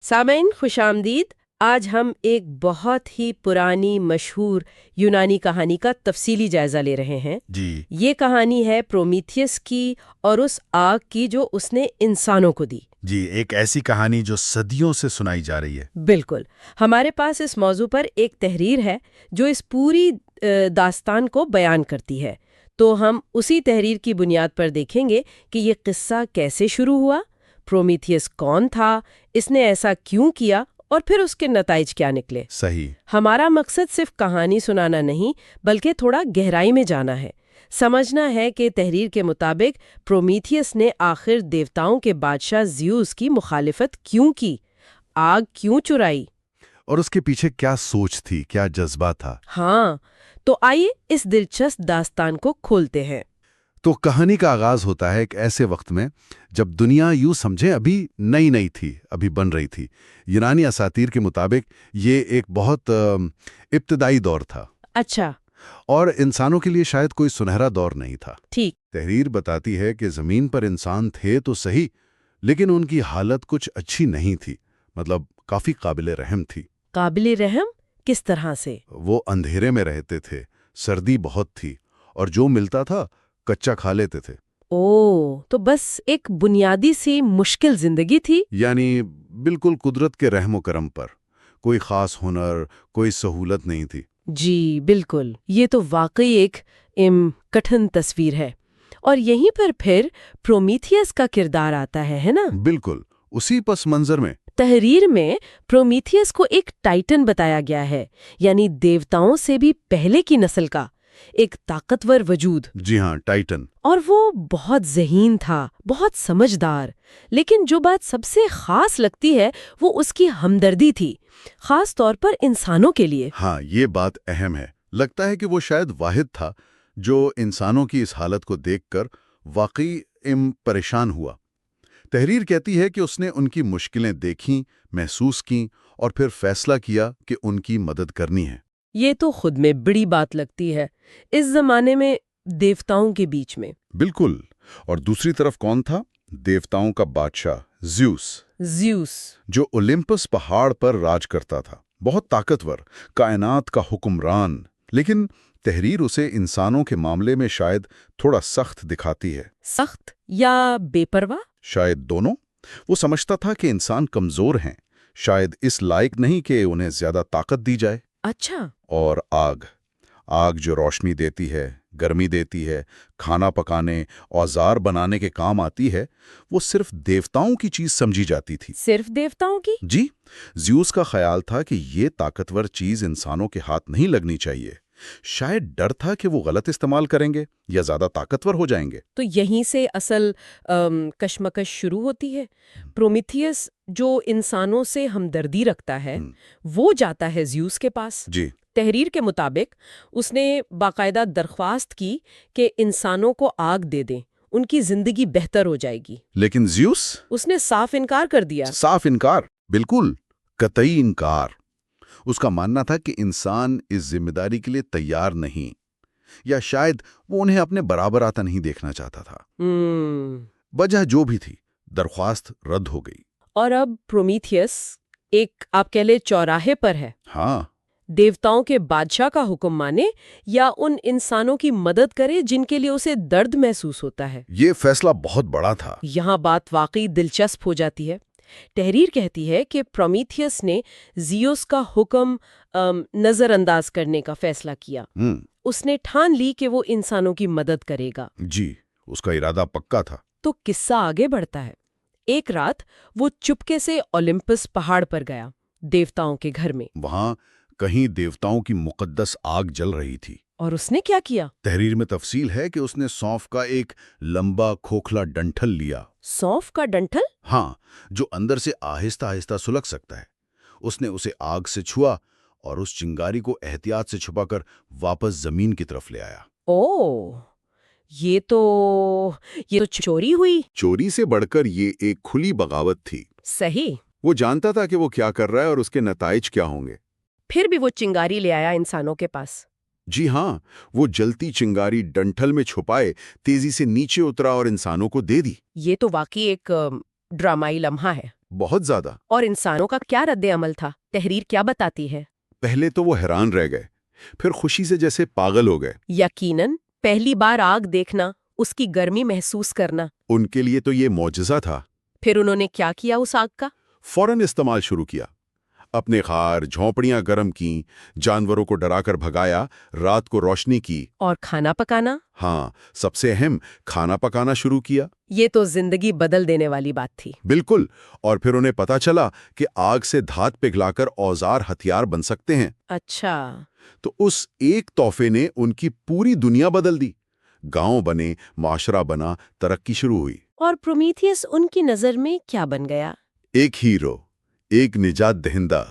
سامعین خوش آمدید۔ آج ہم ایک بہت ہی پرانی مشہور یونانی کہانی کا تفصیلی جائزہ لے رہے ہیں۔ جی یہ کہانی ہے پرومیتھیس کی اور اس آگ کی جو اس نے انسانوں کو دی۔ جی ایک ایسی کہانی جو صدیوں سے سنائی جا رہی ہے۔ بالکل، ہمارے پاس اس موضوع پر ایک تحریر ہے جو اس پوری داستان کو بیان کرتی ہے۔ تو ہم اسی تحریر کی بنیاد پر دیکھیں گے کہ یہ قصہ کیسے شروع ہوا، پرومیتھیس کون تھا، اس نے ایسا کیوں کیا، اور پھر اس کے نتائج کیا نکلے۔ صحیح۔ ہمارا مقصد صرف کہانی سنانا نہیں بلکہ تھوڑا گہرائی میں جانا ہے، سمجھنا ہے کہ تحریر کے مطابق پرومیتھیس نے آخر دیوتاؤں کے بادشاہ زیوس کی مخالفت کیوں کی، آگ کیوں چرائی، اور اس کے پیچھے کیا سوچ تھی، کیا جذبہ تھا۔ ہاں تو آئیے اس دلچسپ داستان کو کھولتے ہیں۔ تو کہانی کا آغاز ہوتا ہے ایک ایسے وقت میں جب دنیا یوں سمجھیں ابھی نئی تھی، ابھی بن رہی تھی۔ یونانی اساطیر کے مطابق یہ ایک بہت ابتدائی دور تھا، اچھا، اور انسانوں کے لیے شاید کوئی سنہرا دور نہیں تھا۔ ٹھیک، تحریر بتاتی ہے کہ زمین پر انسان تھے تو صحیح، لیکن ان کی حالت کچھ اچھی نہیں تھی، مطلب کافی قابل رحم تھی۔ قابل رحم کس طرح سے؟ وہ اندھیرے میں رہتے تھے، سردی بہت تھی، اور جو ملتا تھا کچا کھا لیتے تھے۔ او، تو بس ایک بنیادی سی مشکل زندگی تھی۔ یعنی بالکل قدرت کے رحم و کرم پر، کوئی خاص ہنر، کوئی سہولت نہیں تھی۔ جی بالکل، یہ تو واقعی ایک کٹھن تصویر ہے۔ اور یہیں پر پھر پرومیتھیس کا کردار آتا ہے نا؟ بالکل اسی پس منظر میں۔ تحریر میں پرومیتھیس کو ایک ٹائٹن بتایا گیا ہے، یعنی دیوتاؤں سے بھی پہلے کی نسل کا ایک طاقتور وجود۔ جی ہاں، ٹائٹن۔ اور وہ بہت ذہین تھا، بہت سمجھدار، لیکن جو بات سب سے خاص لگتی ہے وہ اس کی ہمدردی تھی، خاص طور پر انسانوں کے لیے۔ ہاں، یہ بات اہم ہے۔ لگتا ہے کہ وہ شاید واحد تھا جو انسانوں کی اس حالت کو دیکھ کر واقعی پریشان ہوا۔ تحریر کہتی ہے کہ اس نے ان کی مشکلیں دیکھیں، محسوس کیں، اور پھر فیصلہ کیا کہ ان کی مدد کرنی ہے۔ یہ تو خود میں بڑی بات لگتی ہے، اس زمانے میں دیوتاؤں کے بیچ میں۔ بالکل، اور دوسری طرف کون تھا؟ دیوتاؤں کا بادشاہ زیوس، جو اولمپس پہاڑ پر راج کرتا تھا، بہت طاقتور، کائنات کا حکمران۔ لیکن تحریر اسے انسانوں کے معاملے میں شاید تھوڑا سخت دکھاتی ہے۔ سخت یا بے پرواہ؟ شاید دونوں۔ وہ سمجھتا تھا کہ انسان کمزور ہیں، شاید اس لائق نہیں کہ انہیں زیادہ طاقت دی جائے۔ اچھا، اور آگ جو روشنی دیتی ہے، گرمی دیتی ہے، کھانا پکانے، اوزار بنانے کے کام آتی ہے، وہ صرف دیوتاؤں کی چیز سمجھی جاتی تھی۔ صرف دیوتاؤں کی؟ جی، زیوس کا خیال تھا کہ یہ طاقتور چیز انسانوں کے ہاتھ نہیں لگنی چاہیے۔ شاید ڈر تھا کہ وہ غلط استعمال کریں گے یا زیادہ طاقتور ہو جائیں گے۔ تو یہیں سے اصل کشمکش شروع ہوتی ہے۔ پرومیتھیس جو انسانوں سے ہمدردی رکھتا ہے وہ جاتا ہے زیوس کے پاس۔ جی، تحریر کے مطابق اس نے باقاعدہ درخواست کی کہ انسانوں کو آگ دے دیں، ان کی زندگی بہتر ہو جائے گی۔ لیکن زیوس اس نے صاف انکار کر دیا۔ صاف انکار، بالکل قطعی انکار۔ اس کا ماننا تھا کہ انسان اس ذمہ داری کے لیے تیار نہیں، یا شاید وہ انہیں اپنے برابر آتا نہیں دیکھنا چاہتا تھا۔ وجہ جو بھی تھی، درخواست رد ہو گئی۔ اور اب پرومیتھیس ایک آپ کہہ لیں چوراہے پر ہے۔ ہاں، دیوتاؤں کے بادشاہ کا حکم مانے یا ان انسانوں کی مدد کرے جن کے لیے اسے درد محسوس ہوتا ہے۔ یہ فیصلہ بہت بڑا تھا۔ یہاں بات واقعی دلچسپ ہو جاتی ہے۔ تحریر کہتی ہے کہ پرومیتھیس نے زیوس کا حکم نظر انداز کرنے کا فیصلہ کیا۔ اس نے ٹھان لی کہ وہ انسانوں کی مدد کرے گا۔ جی، اس کا ارادہ پکا تھا۔ تو قصہ آگے بڑھتا ہے۔ ایک رات وہ چپکے سے اولمپس پہاڑ پر گیا، دیوتاؤں کے گھر میں۔ وہاں کہیں دیوتاؤں کی مقدس آگ جل رہی تھی۔ اور اس نے کیا کیا؟ تحریر میں تفصیل ہے کہ اس نے سونف کا ایک لمبا کھوکھلا ڈنٹھل لیا۔ سونف کا ڈنٹھل؟ ہاں، جو اندر سے آہستہ آہستہ سلگ سکتا ہے۔ اس نے اسے آگ سے چھوا اور اس چنگاری کو احتیاط سے چھپا کر واپس زمین کی طرف لے آیا۔ یہ تو چوری ہوئی۔ چوری سے بڑھ کر یہ ایک کھلی بغاوت تھی۔ صحیح۔ وہ جانتا تھا کہ وہ کیا کر رہا ہے اور اس کے نتائج کیا ہوں گے۔ پھر بھی وہ چنگاری لے آیا انسانوں کے پاس۔ جی ہاں، وہ جلتی چنگاری ڈنٹھل میں چھپائے تیزی سے نیچے اترا اور انسانوں کو دے دی۔ یہ تو واقعی ایک ڈرامائی لمحہ ہے۔ بہت زیادہ۔ اور انسانوں کا کیا رد عمل تھا؟ تحریر کیا بتاتی ہے؟ پہلے تو وہ حیران رہ گئے، پھر خوشی سے جیسے پاگل ہو گئے۔ یقیناً پہلی بار آگ دیکھنا، اس کی گرمی محسوس کرنا۔ ان کے لیے تو یہ معجزہ تھا۔ پھر انہوں نے کیا کیا اس آگ کا؟ فوراً استعمال شروع کیا، اپنے غار جھونپڑیاں گرم کیں، جانوروں کو ڈرا کر بھگایا، رات کو روشنی کی۔ اور کھانا پکانا؟ ہاں، سب سے اہم، کھانا پکانا شروع کیا۔ یہ تو زندگی بدل دینے والی بات تھی۔ بالکل، اور پھر انہیں پتا چلا کہ آگ سے دھات پگھلا کر اوزار ہتھیار بن سکتے ہیں۔ اچھا۔ تو اس ایک تحفے نے ان کی پوری دنیا بدل دی۔ گاؤں بنے، معاشرہ بنا، ترقی شروع ہوئی۔ اور پرومیتھیس ان کی نظر میں کیا بن گیا؟ ایک ہیرو، ایک نجات دہندہ،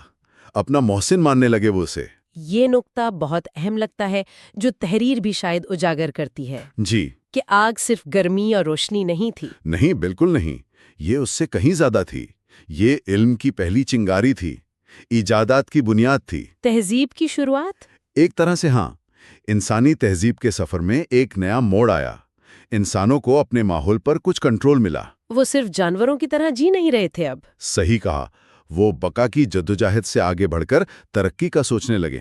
اپنا محسن ماننے لگے وہ اسے۔ یہ نقطہ بہت اہم لگتا ہے، جو تحریر بھی شاید اجاگر کرتی ہے۔ جی، کہ آگ صرف گرمی اور روشنی نہیں تھی۔ نہیں، بالکل نہیں، یہ اس سے کہیں زیادہ تھی۔ یہ علم کی پہلی چنگاری تھی، ایجادات کی بنیاد تھی۔ تہذیب کی شروعات؟ ایک طرح سے ہاں، انسانی تہذیب کے سفر میں ایک نیا موڑ آیا۔ انسانوں کو اپنے ماحول پر کچھ کنٹرول ملا۔ وہ صرف جانوروں کی طرح جی نہیں رہے تھے اب۔ صحیح کہا، وہ بقا کی جدوجہد سے آگے بڑھ کر ترقی کا سوچنے لگے۔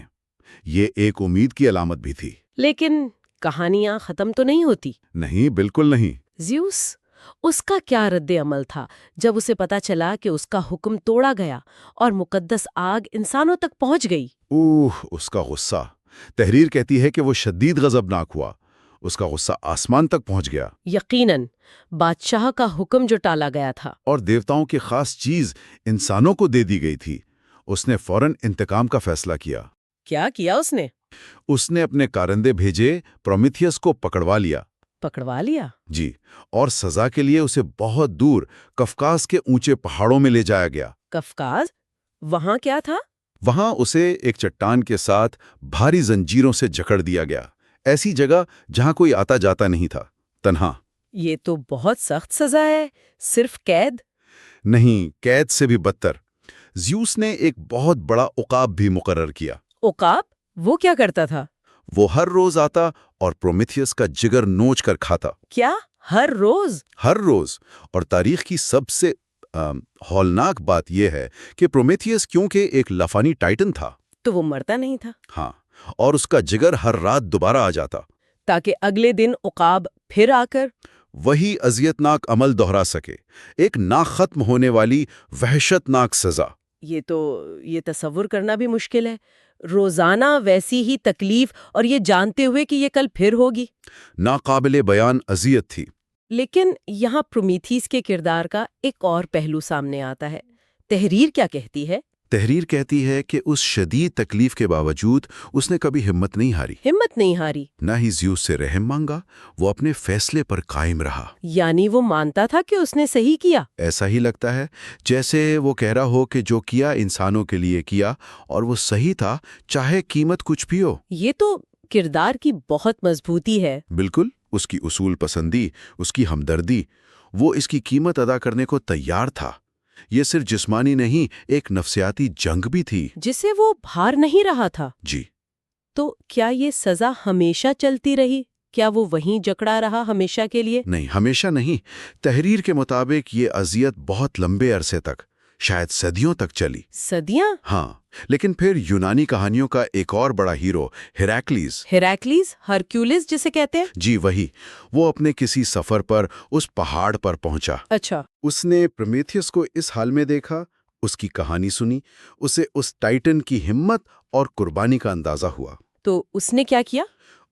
یہ ایک امید کی علامت بھی تھی۔ لیکن کہانیاں ختم تو نہیں ہوتی۔ نہیں، بالکل نہیں۔ زیوس، اس کا کیا رد عمل تھا جب اسے پتا چلا کہ اس کا حکم توڑا گیا اور مقدس آگ انسانوں تک پہنچ گئی؟ اس کا غصہ! تحریر کہتی ہے کہ وہ شدید غضبناک ہوا۔ اس کا غصہ آسمان تک پہنچ گیا۔ یقیناً بادشاہ کا حکم جو ٹالا گیا تھا اور دیوتاؤں کی خاص چیز انسانوں کو دے دی گئی تھی۔ اس نے فوراً انتقام کا فیصلہ کیا۔ کیا کیا اس نے؟ اس نے اپنے کارندے بھیجے، پرومیتھیس کو پکڑوا لیا۔ پکڑوا لیا؟ جی، اور سزا کے لیے اسے بہت دور کفکاز کے اونچے پہاڑوں میں لے جایا گیا۔ کفکاز؟ وہاں کیا تھا؟ وہاں اسے ایک چٹان کے ساتھ بھاری زنجیروں سے جکڑ دیا گیا، ایسی جگہ جہاں کوئی آتا جاتا نہیں تھا، تنہا۔ یہ تو بہت سخت سزا ہے۔ صرف قید؟ نہیں، قید سے بھی بدتر۔ زیوس نے ایک بہت بڑا عقاب بھی مقرر کیا۔ عقاب؟ وہ کیا کرتا تھا؟ وہ ہر روز آتا اور پرومیتھیس کا جگر نوچ کر کھاتا۔ کیا ہر روز؟ ہر روز۔ اور تاریخ کی سب سے ہولناک بات یہ ہے کہ پرومیتھیس کیونکہ ایک لفانی ٹائٹن تھا تو وہ مرتا نہیں تھا؟ ہاں، اور اس کا جگر ہر رات دوبارہ آ جاتا تاکہ اگلے دن عقاب پھر آ کر وہی اذیتناک عمل دہرا سکے۔ ایک نہ ختم ہونے والی وحشتناک سزا۔ یہ تصور کرنا بھی مشکل ہے، روزانہ ویسی ہی تکلیف، اور یہ جانتے ہوئے کہ یہ کل پھر ہوگی۔ ناقابل بیان اذیت تھی۔ لیکن یہاں پرومیتھیس کے کردار کا ایک اور پہلو سامنے آتا ہے۔ تحریر کیا کہتی ہے؟ تحریر کہتی ہے کہ اس شدید تکلیف کے باوجود اس نے کبھی ہمت نہیں ہاری۔ ہمت نہیں ہاری؟ نہ ہی زیوس سے رحم مانگا، وہ اپنے فیصلے پر قائم رہا۔ یعنی وہ مانتا تھا کہ اس نے صحیح کیا؟ ایسا ہی لگتا ہے جیسے وہ کہہ رہا ہو کہ جو کیا انسانوں کے لیے کیا، اور وہ صحیح تھا، چاہے قیمت کچھ بھی ہو۔ یہ تو کردار کی بہت مضبوطی ہے۔ بالکل، اس کی اصول پسندی، اس کی ہمدردی، وہ اس کی قیمت ادا کرنے کو تیار تھا۔ یہ صرف جسمانی نہیں، ایک نفسیاتی جنگ بھی تھی جسے وہ بھار نہیں رہا تھا۔ جی۔ تو کیا یہ سزا ہمیشہ چلتی رہی؟ کیا وہ وہیں جکڑا رہا ہمیشہ کے لیے؟ نہیں، ہمیشہ نہیں۔ تحریر کے مطابق یہ اذیت بہت لمبے عرصے تک، شاید صدیوں تک چلی۔ صدیاں؟ ہاں، لیکن پھر یونانی کہانیوں کا ایک اور بڑا ہیرو ہیراکلیز، ہرکیولس جسے کہتے ہیں؟ جی وہی، وہ اپنے کسی سفر پر اس پہاڑ پر پہنچا۔ اچھا۔ اس نے پرومیتھیس کو اس حال میں دیکھا، اس کی کہانی سنی، اسے اس ٹائٹن کی ہمت اور قربانی کا اندازہ ہوا۔ تو اس نے کیا کیا؟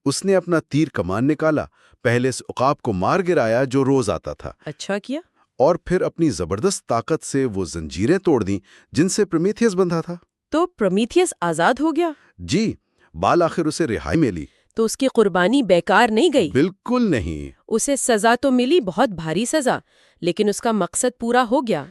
اس نے اپنا تیر کمان نکالا، پہلے اس عقاب کو مار گرایا جو روز آتا تھا، اچھا کیا۔ اور پھر اپنی زبردست طاقت سے وہ زنجیریں توڑ دیں جن سے پرومیتھیس بندھا تھا۔ تو پرومیتھیس آزاد ہو گیا؟ جی، بالآخر اسے رہائی ملی۔ تو اس کی قربانی بیکار نہیں گئی؟ بالکل نہیں۔ اسے سزا تو ملی، بہت بھاری سزا، لیکن اس کا مقصد پورا ہو گیا۔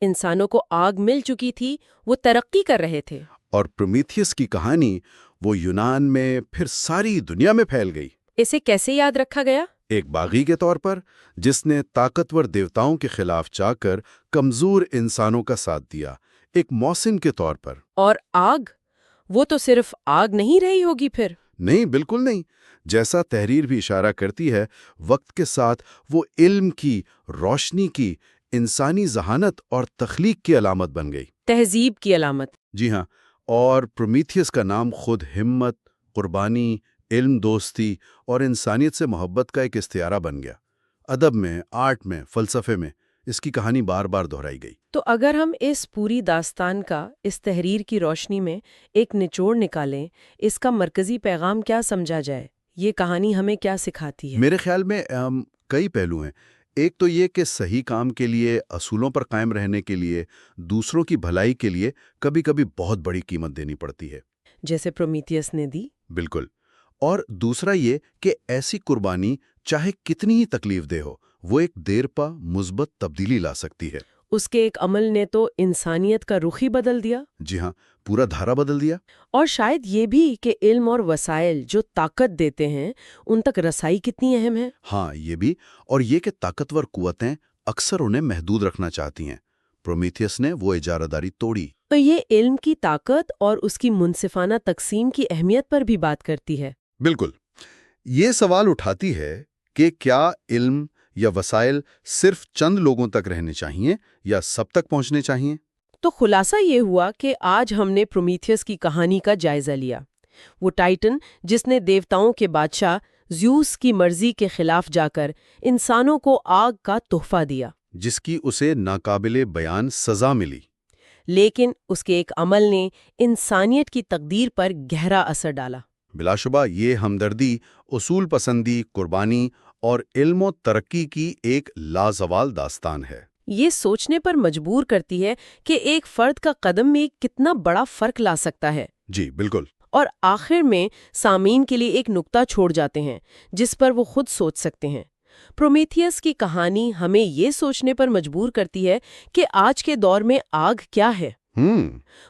انسانوں کو آگ مل چکی تھی، وہ ترقی کر رہے تھے۔ اور پرومیتھیس کی کہانی وہ یونان میں پھر ساری دنیا میں پھیل گئی۔ اسے کیسے یاد رکھا گیا؟ ایک باغی کے طور پر جس نے طاقتور دیوتاؤں کے خلاف جا کر کمزور انسانوں کا ساتھ دیا، ایک محسن کے طور پر۔ اور آگ، وہ تو صرف آگ نہیں رہی ہوگی پھر؟ نہیں، بالکل نہیں۔ جیسا تحریر بھی اشارہ کرتی ہے، وقت کے ساتھ وہ علم کی، روشنی کی، انسانی ذہانت اور تخلیق کی علامت بن گئی۔ تہذیب کی علامت۔ جی ہاں، اور پرومیتھیس کا نام خود ہمت، قربانی، علم دوستی اور انسانیت سے محبت کا ایک استعارہ بن گیا۔ ادب میں، آرٹ میں، فلسفے میں اس کی کہانی بار بار دہرائی گئی۔ تو اگر ہم اس پوری داستان کا اس تحریر کی روشنی میں ایک نچوڑ نکالیں، اس کا مرکزی پیغام کیا سمجھا جائے؟ یہ کہانی ہمیں کیا سکھاتی ہے؟ میرے خیال میں کئی پہلو ہیں۔ ایک تو یہ کہ صحیح کام کے لیے، اصولوں پر قائم رہنے کے لیے، دوسروں کی بھلائی کے لیے کبھی کبھی بہت بڑی قیمت دینی پڑتی ہے، جیسے پرومیتھیس نے دی۔ بالکل۔ اور دوسرا یہ کہ ایسی قربانی چاہے کتنی ہی تکلیف دہ ہو، وہ ایک دیر پا مثبت تبدیلی لا سکتی ہے۔ اس کے ایک عمل نے تو انسانیت کا رخ ہی بدل دیا۔ جی ہاں، پورا دھارا بدل دیا۔ اور شاید یہ بھی کہ علم اور وسائل جو طاقت دیتے ہیں ان تک رسائی کتنی اہم ہے۔ ہاں، یہ بھی، اور یہ کہ طاقتور قوتیں اکثر انہیں محدود رکھنا چاہتی ہیں۔ پرومیتھیس نے وہ اجارہ داری توڑی۔ تو یہ علم کی طاقت اور اس کی منصفانہ تقسیم کی اہمیت پر بھی بات کرتی ہے۔ بالکل۔ یہ سوال اٹھاتی ہے کہ کیا علم یا وسائل صرف چند لوگوں تک رہنے چاہیے یا سب تک پہنچنے چاہیے؟ تو خلاصہ یہ ہوا کہ آج ہم نے پرومیتھیس کی کہانی کا جائزہ لیا۔ وہ ٹائٹن جس نے دیوتاؤں کے بادشاہ زیوس کی مرضی کے خلاف جا کر انسانوں کو آگ کا تحفہ دیا، جس کی اسے ناقابل بیان سزا ملی۔ لیکن اس کے ایک عمل نے انسانیت کی تقدیر پر گہرا اثر ڈالا۔ بلا شبہ یہ ہمدردی، اصول پسندی، قربانی اور علم و ترقی کی ایک لازوال داستان ہے۔ یہ سوچنے پر مجبور کرتی ہے کہ ایک فرد کا قدم میں کتنا بڑا فرق لا سکتا ہے۔ جی بالکل۔ اور آخر میں سامعین کے لیے ایک نقطہ چھوڑ جاتے ہیں جس پر وہ خود سوچ سکتے ہیں۔ پرومیتھیس کی کہانی ہمیں یہ سوچنے پر مجبور کرتی ہے کہ آج کے دور میں آگ کیا ہے؟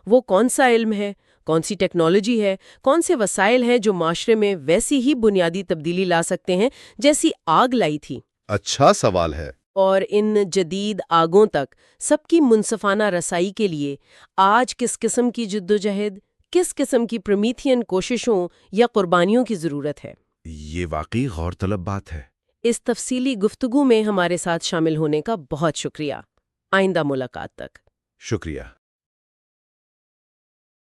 وہ کون سا علم ہے، کون سی ٹیکنالوجی ہے، کون سے وسائل ہیں جو معاشرے میں ویسی ہی بنیادی تبدیلی لا سکتے ہیں جیسی آگ لائی تھی؟ اچھا سوال ہے۔ اور ان جدید آگوں تک سب کی منصفانہ رسائی کے لیے آج کس قسم کی جدوجہد، کس قسم کی پرومیتھین کوششوں یا قربانیوں کی ضرورت ہے؟ یہ واقعی غور طلب بات ہے۔ اس تفصیلی گفتگو میں ہمارے ساتھ شامل ہونے کا بہت شکریہ۔ آئندہ ملاقات تک۔ شکریہ۔